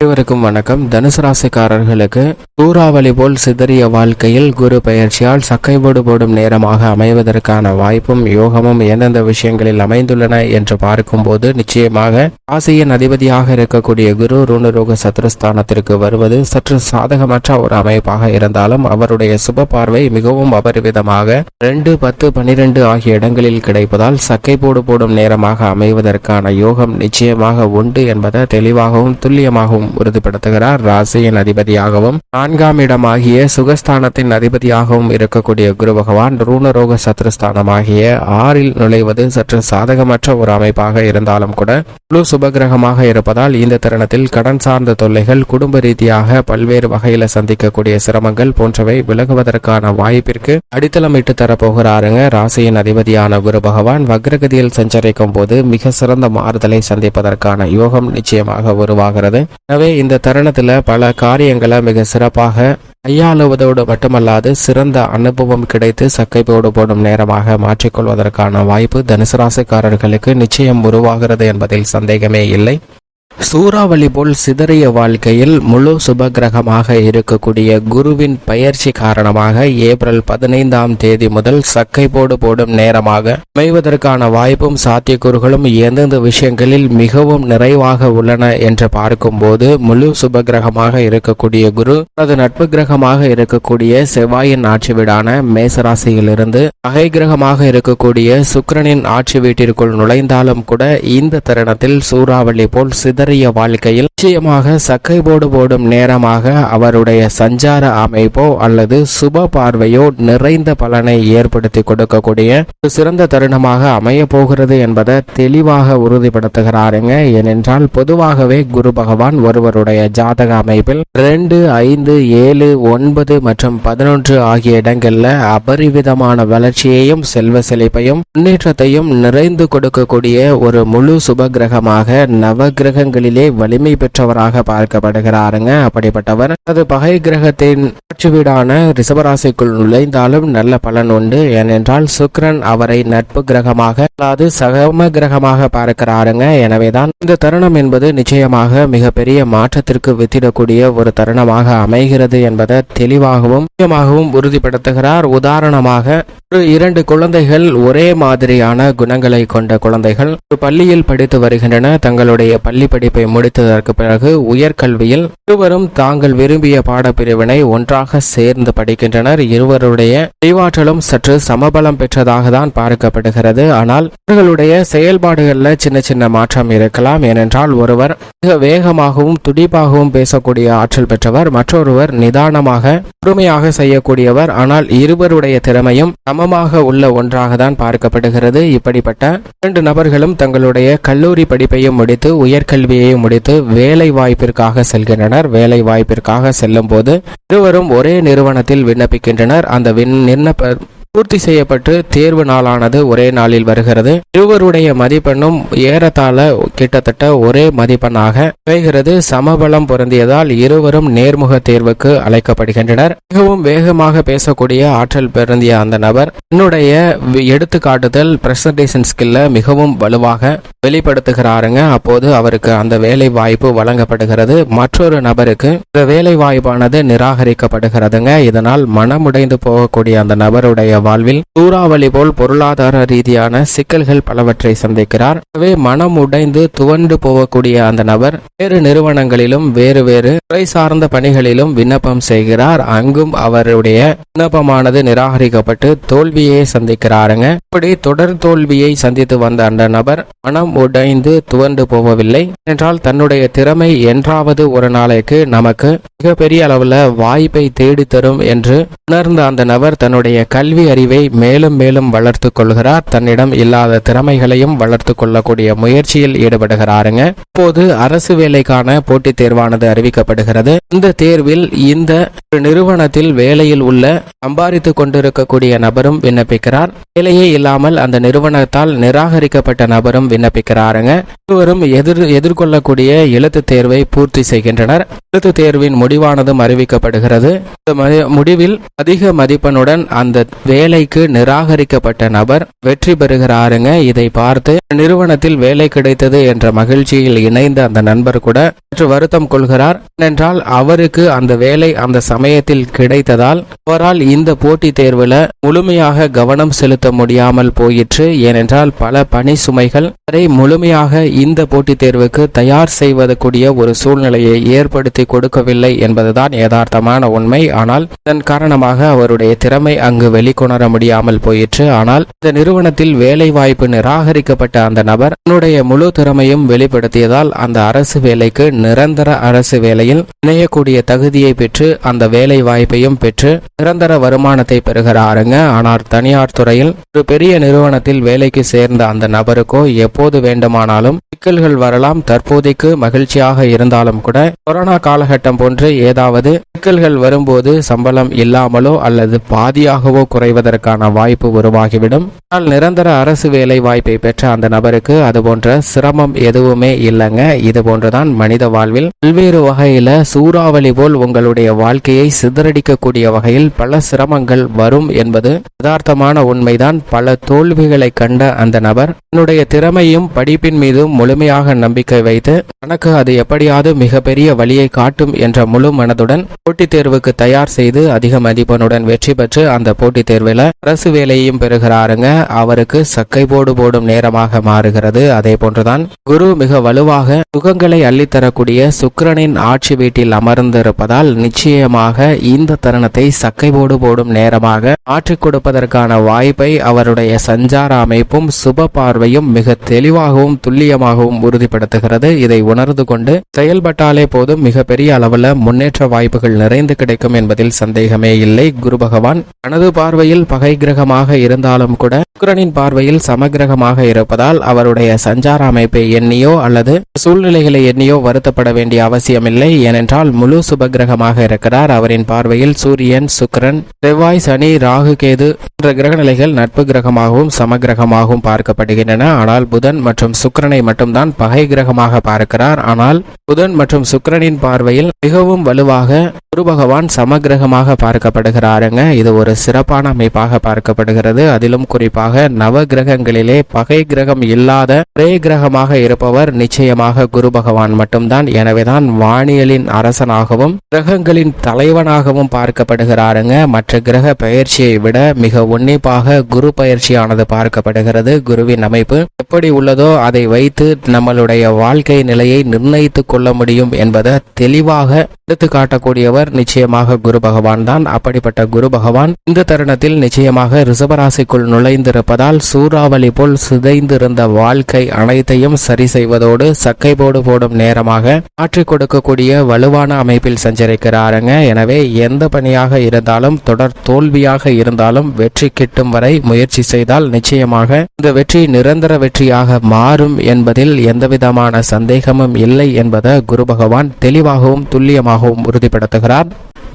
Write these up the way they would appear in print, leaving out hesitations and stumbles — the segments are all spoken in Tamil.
அனைவருக்கும் வணக்கம். தனுசு ராசிக்காரர்களுக்கு சூறாவளி போல் சிதறிய வாழ்க்கையில் குரு பெயர்ச்சியால் சக்கைபோடு போடும் நேரமாக அமைவதற்கான வாய்ப்பும் யோகமும் எந்தெந்த விஷயங்களில் அமைந்துள்ளன என்று பார்க்கும்போது நிச்சயமாக ராசியின் அதிபதியாக இருக்கக்கூடிய குரு ருணரோக சத்ருஸ்தானத்திற்கு வருவது சற்று சாதகமற்ற ஒரு அமைப்பாக இருந்தாலும் அவருடைய சுப பார்வை மிகவும் அபரிவிதமாக 2, 10, 12 ஆகிய இடங்களில் கிடைப்பதால் சக்கைபோடு போடும் நேரமாக அமைவதற்கான யோகம் நிச்சயமாக உண்டு என்பதை தெளிவாகவும் துல்லியமாகவும் உறுதிப்படுத்துகிறார். ராசியின் அதிபதியாகவும் 4ஆம் இடமாகிய சுகஸ்தானத்தின் அதிபதியாகவும் இருக்கக்கூடிய குரு பகவான் ரூணரோக சத்ருஸ்தானமாகிய 6இல் நுழைவது சற்று சாதகமற்ற ஒரு அமைப்பாக இருந்தாலும் கூட முழு சுபகிரகமாக இருப்பதால் இந்த தருணத்தில் கடன் சார்ந்த தொல்லைகள், குடும்ப ரீதியாக பல்வேறு வகையில சந்திக்கக்கூடிய சிரமங்கள் போன்றவை விலகுவதற்கான வாய்ப்பிற்கு அடித்தளமிட்டு தரப்போகிறாருங்க. ராசியின் அதிபதியான குரு பகவான் வக்ரகதியில் சஞ்சரிக்கும் போது மிக சிறந்த மாறுதலை சந்திப்பதற்கான யோகம் நிச்சயமாக உருவாகிறது. எனவே இந்த தருணத்துல பல காரியங்களை மிக சிறப்பாக கையாளுவதோடு மட்டுமல்லாது சிறந்த அனுபவம் கிடைத்து சக்கைபோடு போடும் நேரமாக மாற்றிக்கொள்வதற்கான வாய்ப்பு தனுசு ராசிக்காரர்களுக்கு நிச்சயம் உருவாகிறது என்பதில் சந்தேகமே இல்லை. சூறாவளி போல் சிதறிய வாழ்க்கையில் முழு சுபகிரகமாக இருக்கக்கூடிய குருவின் பயிற்சி காரணமாக ஏப்ரல் 15ஆம் தேதி முதல் சக்கைபோடு போடும் நேரமாக அமைவதற்கான வாய்ப்பும் சாத்தியக்கூறுகளும் எந்தெந்த விஷயங்களில் மிகவும் நிறைவாக உள்ளன என்று பார்க்கும்போது முழு சுபகிரகமாக இருக்கக்கூடிய குரு அது நட்பு கிரகமாக இருக்கக்கூடிய செவ்வாயின் ஆட்சி வீடான மேசராசியிலிருந்து பகை கிரகமாக இருக்கக்கூடிய சுக்கிரனின் ஆட்சி வீட்டிற்குள் நுழைந்தாலும் கூட இந்த தருணத்தில் சூறாவளி போல் சிதறிய வாழ்க்கையில் நிச்சயமாக சக்கைபோடு போடும் நேரமாக அவருடைய சஞ்சார அமைப்போ அல்லது சுப பார்வையோ நிறைந்த பலனை ஏற்படுத்தி கொடுக்கக்கூடிய ஒரு சிறந்த தருணமாக அமைய போகிறது என்பதை தெளிவாக உறுதிப்படுத்துகிறாருங்க. ஏனென்றால் பொதுவாகவே குரு பகவான் ஒருவருடைய ஜாதக அமைப்பில் 2, 5, 7, 9 மற்றும் 11 ஆகிய இடங்கள்ல அபரிவிதமான வளர்ச்சியையும் செல்வ செழிப்பையும் முன்னேற்றத்தையும் நிறைந்து கொடுக்கக்கூடிய ஒரு முழு சுப கிரகமாக நவகிரகங்களிலே வலிமை பெற்றவராக பார்க்கப்படுகிறாருங்க. அப்படிப்பட்டவர் அது பகை கிரகத்தின் ஆட்சி வீடான ரிஷபராசிக்குள் நுழைந்தாலும் நல்ல பலன் உண்டு. ஏனென்றால் சுக்கிரன் அவரை நட்பு கிரகமாக அதாவது சகம கிரகமாக பார்க்கிறாருங்க. எனவேதான் இந்த தருணம் என்பது நிச்சயமாக மிகப்பெரிய மாற்றத்திற்கு வித்திடக்கூடிய ஒரு தருணமாக அமைகிறது என்பதை தெளிவாகவும் முக்கியமாகவும் உறுதிப்படுத்துகிறார். உதாரணமாக ஒரு 2 குழந்தைகள் ஒரே மாதிரியான குணங்களை கொண்ட குழந்தைகள் ஒரு பள்ளியில் படித்து வருகின்றன. தங்களுடைய பள்ளி படிப்பை முடித்ததற்கு பிறகு உயர்கல்வியில் இருவரும் தாங்கள் விரும்பிய பாடப்பிரிவினை ஒன்றாக சேர்ந்து படிக்கின்றனர். இருவருடைய அறிவாற்றலும் சற்று சமபலம் பெற்றதாக தான் பார்க்கப்படுகிறது. ஆனால் இவர்களுடைய செயல்பாடுகளில் சின்ன சின்ன மாற்றம் இருக்கலாம். ஏனென்றால் ஒருவர் மிக வேகமாகவும் துடிப்பாகவும் பேசக்கூடிய ஆற்றல் பெற்றவர், மற்றொருவர் நிதானமாக பொறுமையாக செய்யக்கூடியவர். ஆனால் இருவருடைய திறமையும் சமமாக உள்ள ஒன்றாக தான் பார்க்கப்படுகிறது. இப்படிப்பட்ட 2 நபர்களும் தங்களுடைய கல்லூரி படிப்பையும் முடித்து உயர்கல்வியையும் முடித்து வேலை வாய்ப்பிற்காக செல்கின்றனர். வேலை வாய்ப்பிற்காக செல்லும் போது இருவரும் ஒரே நிறுவனத்தில் விண்ணப்பிக்கின்றனர். அந்த விண்ணப்ப பூர்த்தி செய்யப்பட்டு தேர்வு நாளானது ஒரே நாளில் வருகிறது. இருவருடைய மதிப்பெண்ணும் ஏறத்தாழ கிட்டத்தட்ட ஒரே மதிப்பெண்ணாக அமைகிறது. சமபலம் பொருந்தியதால் இருவரும் நேர்முக தேர்வுக்கு அழைக்கப்படுகின்றனர். மிகவும் வேகமாக பேசக்கூடிய ஆற்றல் பொருந்திய அந்த நபர் என்னுடைய எடுத்துக்காட்டுதல் பிரசன்டேஷன் ஸ்கில்ல மிகவும் வலுவாக வெளிப்படுத்துகிறாருங்க. அப்போது அவருக்கு அந்த வேலை வாய்ப்பு வழங்கப்படுகிறது. மற்றொரு நபருக்கு இந்த வேலை வாய்ப்பானது நிராகரிக்கப்படுகிறதுங்க. இதனால் மனமுடைந்து போகக்கூடிய அந்த நபருடைய வாழ்வில் சூறாவளி போல் பொருளாதார ரீதியான சிக்கல்கள் பலவற்றை சந்திக்கிறார். எனவே மனம் உடைந்து துவண்டு போகக்கூடிய அந்த நபர் வேறு நிறுவனங்களிலும் வேறு வேறு துறை சார்ந்த பணிகளிலும் விண்ணப்பம் செய்கிறார். அங்கும் அவருடைய விண்ணப்பமானது நிராகரிக்கப்பட்டு தோல்வியை சந்திக்கிறாருங்க. இப்படி தொடர் தோல்வியை சந்தித்து வந்த அந்த நபர் மனம் உடைந்து துவண்டு போகவில்லை. என்றால் தன்னுடைய திறமை என்றாவது ஒரு நாளைக்கு நமக்கு மிகப்பெரிய அளவுல வாய்ப்பை தேடித்தரும் என்று உணர்ந்த அந்த நபர் தன்னுடைய கல்வி அறிவை மேலும் மேலும் வளர்த்து கொள்கிறார். தன்னிடம் இல்லாத திறமைகளையும் வளர்த்து கொள்ளக்கூடிய முயற்சியில் ஈடுபடுகிறாருங்க. இப்போது அரசு வேலைக்கான போட்டித் தேர்வானது அறிவிக்கப்படுகிறது. இந்த தேர்வில் இந்த நிறுவனத்தில் வேலையில் உள்ள சம்பாதித்துக் கொண்டிருக்கக்கூடிய நபரும் விண்ணப்பிக்கிறார். வேலையே இல்லாமல் அந்த நிறுவனத்தால் நிராகரிக்கப்பட்ட நபரும் விண்ணப்பிக்கிறாருங்க. இருவரும் எதிர்கொள்ளக்கூடிய எழுத்து தேர்வை பூர்த்தி செய்கின்றனர். எழுத்து தேர்வின் முடிவானதும் அறிவிக்கப்படுகிறது. இந்த முடிவில் அதிக மதிப்பெண்ணுடன் அந்த வேலைக்கு நிராகரிக்கப்பட்ட நபர் வெற்றி பெறுகிறாருங்க. இதை பார்த்து நிறுவனத்தில் வேலை கிடைத்தது என்ற மகிழ்ச்சியில் இணைந்த அந்த நண்பர் கூட சற்று வருத்தம் கொள்கிறார். ஏனென்றால் அவருக்கு அந்த வேலை அந்த சமயத்தில் கிடைத்ததால் அவரால் இந்த போட்டித் தேர்வுல முழுமையாக கவனம் செலுத்த முடியாமல் போயிற்று. ஏனென்றால் பல பணி சுமைகள் அதை முழுமையாக இந்த போட்டித் தேர்வுக்கு தயார் செய்வதற்குரிய ஒரு சூழ்நிலையை ஏற்படுத்தி கொடுக்கவில்லை என்பதுதான் யதார்த்தமான உண்மை. ஆனால் இதன் காரணமாக அவருடைய திறமை அங்கு வெளிக்கொணர முடியாமல் போயிற்று. ஆனால் இந்த நிறுவனத்தில் வேலை வாய்ப்பு நிராகரிக்கப்பட்ட அந்த நபர் தன்னுடைய முழு திறமையும் வெளிப்படுத்தியதால் அந்த அரசு வேலைக்கு நிரந்தர அரசு வேலையில் இணையக்கூடிய தகுதியை பெற்று அந்த வேலை வாய்ப்பையும் பெற்று நிரந்தர வருமானத்தை பெறுகிறாருங்க. ஆனால் தனியார் துறையில் ஒரு பெரிய நிறுவனத்தில் வேலைக்கு சேர்ந்த அந்த நபருக்கோ எப்போது வேண்டுமானாலும் சிக்கல்கள் வரலாம். தற்போதைக்கு மகிழ்ச்சியாக இருந்தாலும் கூட கொரோனா காலகட்டம் போன்று ஏதாவது சிக்கல்கள் வரும்போது சம்பளம் இல்லாமலோ அல்லது பாதியாகவோ குறைவதற்கான வாய்ப்பு உருவாகிவிடும். ஆனால் நிரந்தர அரசு வேலை வாய்ப்பை பெற்ற அந்த நபருக்கு அது போன்ற சிரமம் எதுவுமே இல்லைங்க. இது போன்றுதான் மனித வாழ்வில் பல்வேறு வகையில சூறாவளி போல் உங்களுடைய வாழ்க்கையை சிதறடிக்கக்கூடிய வகையில் பல சிரமங்கள் வரும் என்பது யதார்த்தமான உண்மைதான். பல தோல்விகளை கண்ட அந்த நபர் தன்னுடைய திறமையும் படிப்பின் மீதும் முழுமையாக நம்பிக்கை வைத்து தனக்கு அது எப்படியாவது மிகப்பெரிய வழியை காட்டும் என்ற முழு மனதுடன் போட்டித் தேர்வுக்கு தயார் செய்து அதிக மதிப்பெண்ணுடன் வெற்றி பெற்று அந்த போட்டித் தேர்வில் அரசு வேலையையும் பெறுகிறாருங்க. அவருக்கு சக்கை போடும் நேரமாக மாறுகிறது. அதே போன்றுதான் குரு மிக வலுவாக சுகங்களை அள்ளித்தரக்கூடிய சுக்கிரனின் ஆட்சி வீட்டில் அமர்ந்திருப்பதால் நிச்சயமாக இந்த தருணத்தை சக்கை போடும் நேரமாக மாற்றிக் கொடுப்பதற்கான வாய்ப்பை அவருடைய சஞ்சார அமைப்பும் சுப பார்வையும் மிக தெளிவாகவும் துல்லியமாகவும் உறுதிப்படுத்துகிறது. இதை உணர்ந்து கொண்டு செயல்பட்டாலே போதும் மிகப்பெரிய அளவில் முன்னேற்ற வாய்ப்புகள் நிறைந்து கிடைக்கும் என்பதில் சந்தேகமே இல்லை. குரு பகவான் தனது பார்வையில் பகை கிரகமாக இருந்தாலும் கூட சுக்கிரனின் பார்வையில் சமகிரகமாக இருப்பதால் அவருடைய சஞ்சார அமைப்பை எண்ணியோ அல்லது சூழ்நிலைகளை எண்ணியோ வருத்தப்பட வேண்டிய அவசியமில்லை. ஏனென்றால் முழு சுபகிரகமாக இருக்கிறார். அவரின் பார்வையில் சூரியன், சுக்கிரன், செவ்வாய், சனி, ராகு, கேது என்ற கிரகநிலைகள் நட்பு கிரகமாகவும் சமகிரகமாகவும் பார்க்கப்படுகின்றன. ஆனால் புதன் மற்றும் சுக்கிரனை மட்டும்தான் பகை கிரகமாக பார்க்கிறார். ஆனால் புதன் மற்றும் சுக்கிரனின் பார்வையில் மிகவும் வலுவாக குரு பகவான் சமகிரகமாக பார்க்கப்படுகிறாருங்க. இது ஒரு சிறப்பான அமைப்பாக பார்க்கப்படுகிறது. அதிலும் குறிப்பாக நவ கிரகங்களிலே பகை கிரகம் இல்லாத ஒரே கிரகமாக இருப்பவர் நிச்சயமாக குரு பகவான் மட்டும்தான். எனவேதான் வானியலின் அரசனாகவும் கிரகங்களின் தலைவனாகவும் பார்க்கப்படுகிறாருங்க. மற்ற கிரக பயிற்சியை விட மிக உன்னிப்பாக குரு பயிற்சியானது பார்க்கப்படுகிறது. குருவின் அமைப்பு எப்படி உள்ளதோ அதை வைத்து நம்மளுடைய வாழ்க்கை நிலையை நிர்ணயித்துக் கொள்ள முடியும் என்பதை தெளிவாக எடுத்து காட்டக்கூடியவர் நிச்சயமாக குரு பகவான் தான். அப்படிப்பட்ட குரு பகவான் இந்த தருணத்தில் நிச்சயமாக ரிஷபராசிக்குள் நுழைந்திருப்பதால் சூறாவளி போல் சிதைந்திருந்த வாழ்க்கை அனைத்தையும் சரி செய்வதோடு சக்கை போடும் நேரமாக மாற்றிக் கொடுக்கக்கூடிய வலுவான அமைப்பில் சஞ்சரிக்கிறாருங்க. எனவே எந்த பணியாக இருந்தாலும் தொடர் தோல்வியாக இருந்தாலும் வெற்றி கிட்டும் வரை முயற்சி செய்தால் நிச்சயமாக இந்த வெற்றி நிரந்தர வெற்றியாக மாறும் என்பதில் எந்தவிதமான சந்தேகமும் இல்லை என்பதை குரு பகவான் தெளிவாகவும் துல்லியமாகவும் உறுதிப்படுத்துகிறார்.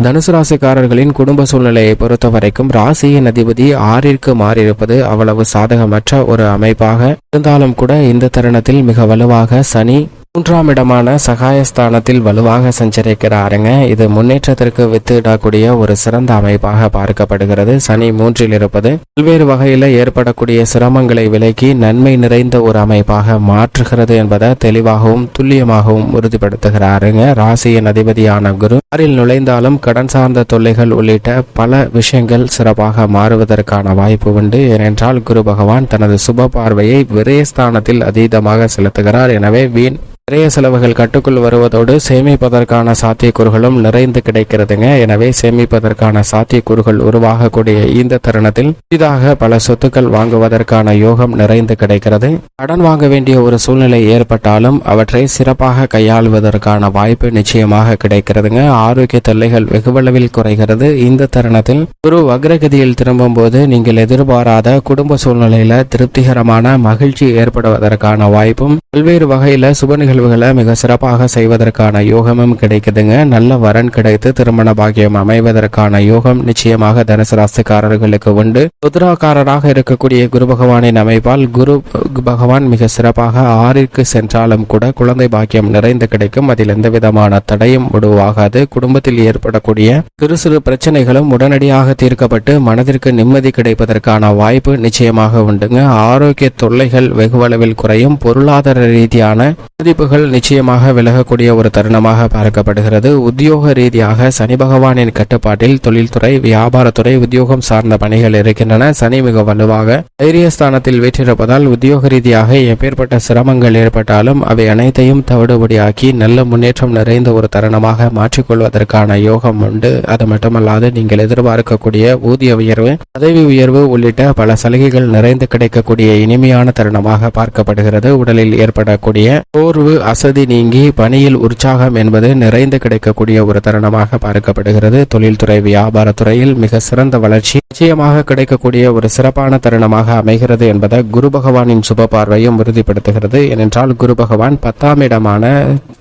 தனுசு ராசிக்காரர்களின் குடும்ப சூழ்நிலையை பொறுத்த வரைக்கும் ராசியின் அதிபதி 6ற்கு மாறியிருப்பது அவ்வளவு சாதகமற்ற ஒரு அமைப்பாக இருந்தாலும் கூட இந்த தருணத்தில் மிக வலுவாக சனி 3ஆம் இடமான சகாயஸ்தானத்தில் வலுவாக சஞ்சரிக்கிறாருங்க. இது முன்னேற்றத்திற்கு வித்திடக்கூடிய ஒரு சிறந்த அமைப்பாக பார்க்கப்படுகிறது. சனி 3இல் இருப்பது பல்வேறு வகையில் ஏற்படக்கூடிய சிரமங்களை விலக்கி நன்மை நிறைந்த ஒரு அமைப்பாக மாற்றுகிறது என்பதை தெளிவாகவும் துல்லியமாகவும் உறுதிப்படுத்துகிறாருங்க. ராசியின் அதிபதியான குரு 6இல் நுழைந்தாலும் கடன் சார்ந்த தொல்லைகள் உள்ளிட்ட பல விஷயங்கள் சிறப்பாக மாறுவதற்கான வாய்ப்பு உண்டு. ஏனென்றால் குரு பகவான் தனது சுப பார்வையை விரயஸ்தானத்தில் அதீதமாக செலுத்துகிறார். எனவே வீண் நிறைய செலவுகள் கட்டுக்குள் வருவதோடு சேமிப்பதற்கான சாத்தியக்கூறுகளும் நிறைந்து கிடைக்கிறதுங்க. எனவே சேமிப்பதற்கான சாத்தியக்கூறுகள் உருவாகக்கூடிய இந்த தருணத்தில் புதிதாக பல சொத்துக்கள் வாங்குவதற்கான யோகம் நிறைந்து கிடைக்கிறது. கடன் வாங்க வேண்டிய ஒரு சூழ்நிலை ஏற்பட்டாலும் அவற்றை சிறப்பாக கையாளுவதற்கான வாய்ப்பு நிச்சயமாக கிடைக்கிறதுங்க. ஆரோக்கிய தொல்லைகள் வெகுவளவில் குறைகிறது. இந்த தருணத்தில் குரு வக்ரகதியில் திரும்பும் போது நீங்கள் எதிர்பாராத குடும்ப சூழ்நிலையில திருப்திகரமான மகிழ்ச்சி ஏற்படுவதற்கான வாய்ப்பும் பல்வேறு வகையில சுப நிகழ்வுகளை மிக சிறப்பாக செய்வதற்கான யோகமும் கிடைக்குதுங்க. நல்ல வரன் கிடைத்து திருமண பாக்கியம் அமைவதற்கான யோகம் நிச்சயமாக தனுசு ராசிக்காரர்களுக்கு உண்டு. உத்தராகாரராக இருக்கக்கூடிய குரு பகவானின் அமைப்பால் குரு பகவான் மிக சிறப்பாக 6ற்கு சென்றாலும் கூட குழந்தை பாக்கியம் நிறைந்து கிடைக்கும். அதில் எந்த விதமான தடையும் உருவாகாது. குடும்பத்தில் ஏற்படக்கூடிய சிறு சிறு பிரச்சனைகளும் உடனடியாக தீர்க்கப்பட்டு மனதிற்கு நிம்மதி கிடைப்பதற்கான வாய்ப்பு நிச்சயமாக உண்டுங்க. ஆரோக்கிய தொல்லைகள் வெகுவளவில் குறையும். பொருளாதார ரீதியான பாதிப்புகள் நிச்சயமாக விலகக்கூடிய ஒரு தருணமாக பார்க்கப்படுகிறது. உத்தியோக ரீதியாக சனி பகவானின் கட்டுப்பாட்டில் தொழில்துறை, வியாபாரத்துறை, உத்தியோகம் சார்ந்த பணிகள் இருக்கின்றன. சனி மிக வலுவாக தைரியஸ்தானத்தில் வீற்றிருப்பதால் உத்தியோக ரீதியாக எப்பேற்பட்ட சிரமங்கள் ஏற்பட்டாலும் அவை அனைத்தையும் தவிடுபடியாக்கி நல்ல முன்னேற்றம் நிறைந்த ஒரு தருணமாக மாற்றிக்கொள்வதற்கான யோகம் உண்டு. அது மட்டுமல்லாது நீங்கள் எதிர்பார்க்கக்கூடிய ஊதிய உயர்வு, பதவி உயர்வு உள்ளிட்ட பல சலுகைகள் நிறைந்து கிடைக்கக்கூடிய இனிமையான தருணமாக பார்க்கப்படுகிறது. உடலில் ஏற்படக்கூடிய சோர்வு, அசதி நீங்கி பணியில் உற்சாகம் என்பது நிறைந்து கிடைக்கக்கூடிய ஒரு தருணமாக பார்க்கப்படுகிறது. தொழில்துறை, வியாபாரத்துறையில் மிக சிறந்த வளர்ச்சி நிச்சயமாக கிடைக்கக்கூடிய ஒரு சிறப்பான தருணமாக அமைகிறது என்பதை குரு பகவானின் சுப பார்வையும் உறுதிப்படுத்துகிறது. ஏனென்றால் குரு பகவான் 10ஆம் இடமான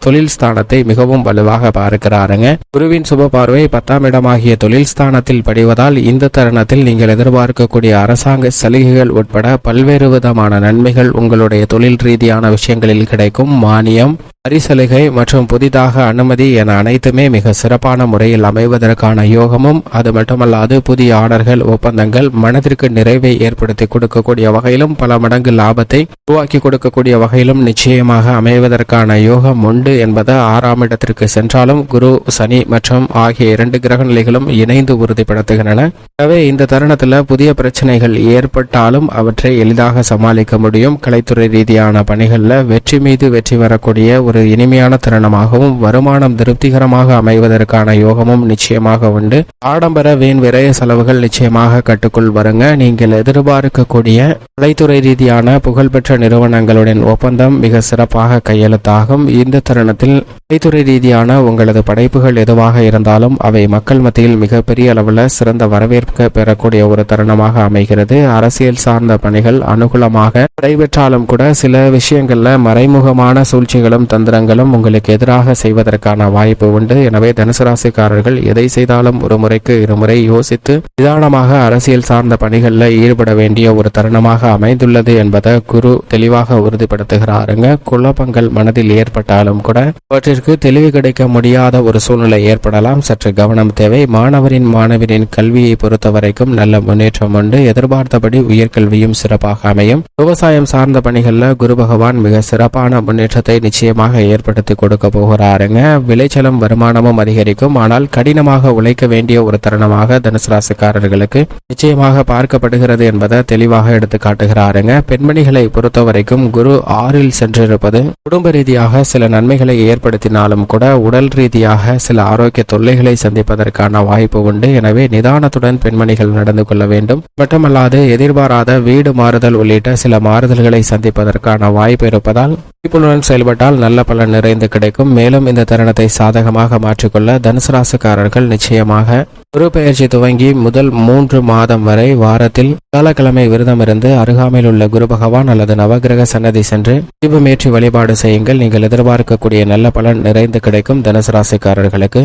தொழில் ஸ்தானத்தை மிகவும் வலுவாக பார்க்கிறாருங்க. குருவின் சுப பார்வை 10ஆம் இடமாகிய தொழில் ஸ்தானத்தில் படிவதால் இந்த தருணத்தில் நீங்கள் எதிர்பார்க்கக்கூடிய அரசாங்க சலுகைகள் உட்பட பல்வேறு விதமான நன்மைகள் உங்களுடைய தொழில் ரீதியான விஷயங்களில் கிடைக்கும். மானியம், பரிசலுகை மற்றும் புதிதாக அனுமதி என அனைத்துமே மிக சிறப்பான முறையில் அமைவதற்கான யோகமும், அது மட்டுமல்லாது புதிய ஆர்டர்கள், ஒப்பந்தங்கள் மனதிற்கு நிறைவை ஏற்படுத்தி கொடுக்கக்கூடிய வகையிலும் பல மடங்கு லாபத்தை உருவாக்கி கொடுக்கக்கூடிய வகையிலும் நிச்சயமாக அமைவதற்கான யோகம் உண்டு என்பது 6ஆம் இடத்திற்கு சென்றாலும் குரு, சனி மற்றும் ஆகிய 2 கிரக நிலைகளும் இணைந்து உறுதிப்படுத்துகின்றன. எனவே இந்த தருணத்தில் புதிய பிரச்சனைகள் ஏற்பட்டாலும் அவற்றை எளிதாக சமாளிக்க முடியும். கலைத்துறை ரீதியான பணிகளில் வெற்றி மீது வெற்றி வரக்கூடிய ஒரு இனிமையான தருணமாகவும் வருமானம் திருப்திகரமாக அமைவதற்கான யோகமும் நிச்சயமாக உண்டு. ஆடம்பர வீண் விரய செலவுகள் நிச்சயமாக கட்டுக்குள் வருங்க. நீங்கள் எதிர்பார்க்கக்கூடிய கலைத்துறை ரீதியான புகழ்பெற்ற நிறுவனங்களுடன் ஒப்பந்தம் மிக சிறப்பாக கையெழுத்தாகும். இந்த தருணத்தில் கலைத்துறை ரீதியான உங்களது படைப்புகள் எதுவாக இருந்தாலும் அவை மக்கள் மத்தியில் மிகப்பெரிய அளவில் சிறந்த வரவேற்பு பெறக்கூடிய ஒரு தருணமாக அமைகிறது. அரசியல் சார்ந்த பணிகள் அனுகூலமாக நடைபெற்றாலும் கூட சில விஷயங்கள்ல மறைமுகமான சூழ்ச்சிகளும் தந்திரங்களும் உங்களுக்கு எதிராக செய்வதற்கான வாய்ப்பு உண்டு. எனவே தனுசு ராசிக்காரர்கள் எதை செய்தாலும் ஒரு முறைக்கு இருமுறை யோசித்து நிதானமாக அரசியல் சார்ந்த பணிகளில் ஈடுபட வேண்டிய ஒரு தருணமாக அமைந்துள்ளது என்பதை குரு தெளிவாக உறுதிப்படுத்துகிறாருங்க. குழப்பங்கள் மனதில் ஏற்பட்டாலும் கூட அவற்றிற்கு தெளிவு கிடைக்க முடியாத ஒரு சூழ்நிலை ஏற்படலாம். சற்று கவனம் தேவை. மாணவரின் கல்வியை பொறுத்த வரைக்கும் நல்ல முன்னேற்றம் உண்டு. எதிர்பார்த்தபடி உயர்கல்வியும் சிறப்பாக அமையும். விவசாயம் சார்ந்த பணிகளில் குரு பகவான் மிக சிறப்பான முன்னேற்றத்தை நிச்சயமாக ஏற்படுத்தி கொடுக்க போகிறாருங்க. விளைச்சலும் வருமானமும் அதிகரிக்கும். ஆனால் கடினமாக உழைக்க வேண்டிய ஒரு தருணமாக தனுசு ராசிக்காரர்களுக்கு நிச்சயமாக பார்க்கப்படுகிறது என்பதை தெளிவாக எடுத்து காட்டுகிறாருங்க. பெண்மணிகளை பொறுத்த வரைக்கும் குரு 6இல் சென்றிருப்பது குடும்ப ரீதியாக சில நன்மைகளை ஏற்படுத்தினாலும் கூட உடல் ரீதியாக சில ஆரோக்கிய தொல்லைகளை சந்திப்பதற்கான வாய்ப்பு உண்டு. எனவே நிதானத்துடன் பெண்மணிகள் நடந்து கொள்ள வேண்டும். மட்டுமல்லாது எதிர்பாராத வீடு மாறுதல் உள்ளிட்ட சில மாறுதல்களை சந்திப்பதற்கான வாய்ப்பு இருப்பதால் விழிப்புணர்வுடன் செயல்பட்டால் நல்ல பலன் நிறைந்து கிடைக்கும். மேலும் இந்த தருணத்தை சாதகமாக மாற்றிக்கொள்ள தனுசு ராசிக்காரர்கள் நிச்சயமாக குரு பெயர்ச்சி துவங்கி முதல் 3 மாதம் வரை வாரத்தில் வியாழக்கிழமை விரதம் இருந்து அருகாமையில் உள்ள குரு பகவான் அல்லது நவகிரக சன்னதி சென்று தீபமேற்றி வழிபாடு செய்யுங்கள். நீங்கள் எதிர்பார்க்கக்கூடிய நல்ல பலன் நிறைந்து கிடைக்கும். தனுசு ராசிக்காரர்களுக்கு